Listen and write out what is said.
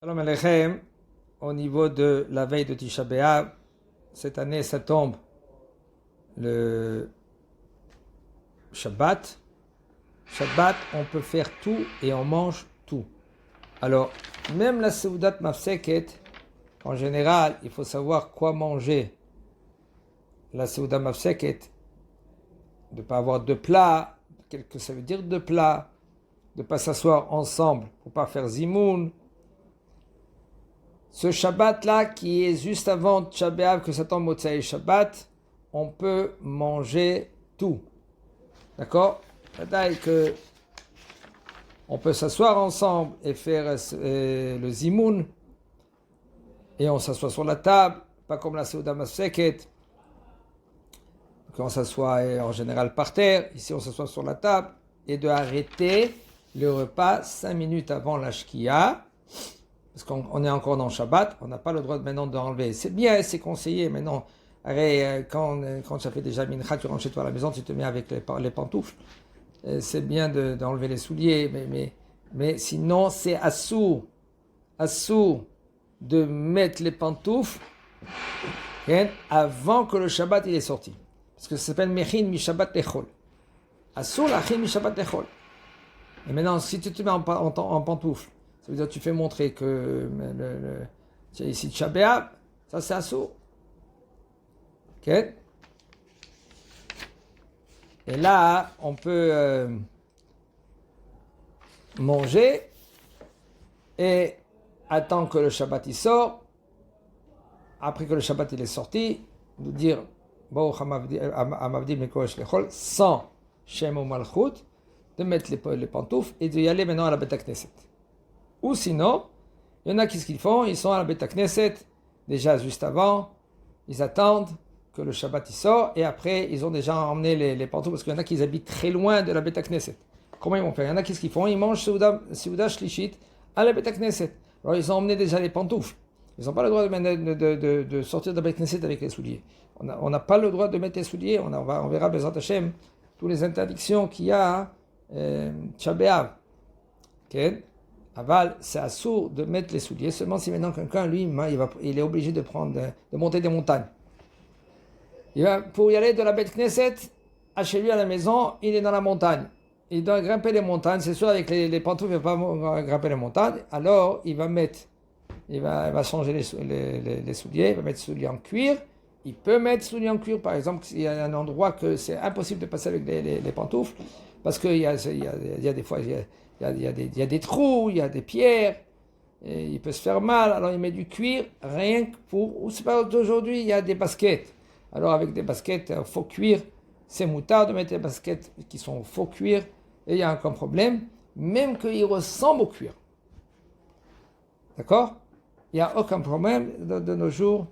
Shalom Aleichem, au niveau de la veille de Tisha B'Av, cette année ça tombe le Shabbat. Shabbat, on peut faire tout et on mange tout. Alors, même la Seudat Mafseket, en général, il faut savoir quoi manger. La Seudat Mafseket, de ne pas avoir de plat, qu'est-ce que ça veut dire de plat, de ne pas s'asseoir ensemble pour ne pas faire zimoun. Ce Shabbat-là, qui est juste avant Tisha B'Av, que ça tombe Motzei Shabbat, on peut manger tout. D'accord? C'est-à-dire que on peut s'asseoir ensemble et faire le zimoun, et on s'assoit sur la table, pas comme la Seuda Mafseket, qu'on s'assoit en général par terre. Ici, on s'assoit sur la table, et de arrêter le repas 5 minutes avant la Shkia, parce qu'on est encore dans Shabbat, on n'a pas le droit maintenant d'enlever. C'est bien, c'est conseillé, mais non. Quand ça fait déjà mincha, tu rentres chez toi à la maison, tu te mets avec les pantoufles. C'est bien d'enlever les souliers, mais sinon c'est assourd de mettre les pantoufles avant que le Shabbat il est sorti. Parce que ça s'appelle Mechin mi Shabbat lechol. Assourd lachin mi Shabbat lechol. Et maintenant, si tu te mets en pantoufles, ça veut dire que tu fais montrer que ici Tisha B'Av, ça c'est assourd. Ok? Et là, on peut manger et attendre que le Shabbat il sort. Après que le Shabbat il est sorti, nous dire sans Shem ou Malchut, de mettre les pantoufles et d'y aller maintenant à la Beit Knesset. Ou sinon, il y en a qui ce qu'ils font, ils sont à la Beit Knesset déjà juste avant, ils attendent que le Shabbat il sort, et après ils ont déjà emmené les pantoufles, parce qu'il y en a qui habitent très loin de la Beit Knesset. Comment ils vont faire? Il y en a qui ce qu'ils font, ils mangent Seuda Shlishit à la Beit Knesset. Alors ils ont emmené déjà les pantoufles. Ils n'ont pas le droit de sortir de la Beit Knesset avec les souliers. On n'a pas le droit de mettre les souliers. On verra Bezrat Hashem toutes les interdictions qu'il y a Tisha B'Av. Okay? Aval, c'est assourd de mettre les souliers, seulement si maintenant quelqu'un, lui, il est obligé de monter des montagnes. Pour y aller de la Beit Knesset à chez lui à la maison, il est dans la montagne. Il doit grimper les montagnes. C'est sûr, avec les pantoufles, il ne va pas grimper les montagnes. Alors, il va changer les souliers. Il va mettre souliers en cuir. Il peut mettre souliers en cuir, par exemple, s'il y a un endroit que c'est impossible de passer avec les pantoufles, parce qu'il y a des fois, il y a des trous, il y a des pierres. Et il peut se faire mal. Alors, il met du cuir, rien que pour... Ou c'est pas d'aujourd'hui, il y a des baskets. Alors avec des baskets faux cuir, c'est moutard de mettre des baskets qui sont faux cuir, et il n'y a aucun problème, même qu'ils ressemblent au cuir. D'accord? Il n'y a aucun problème de nos jours.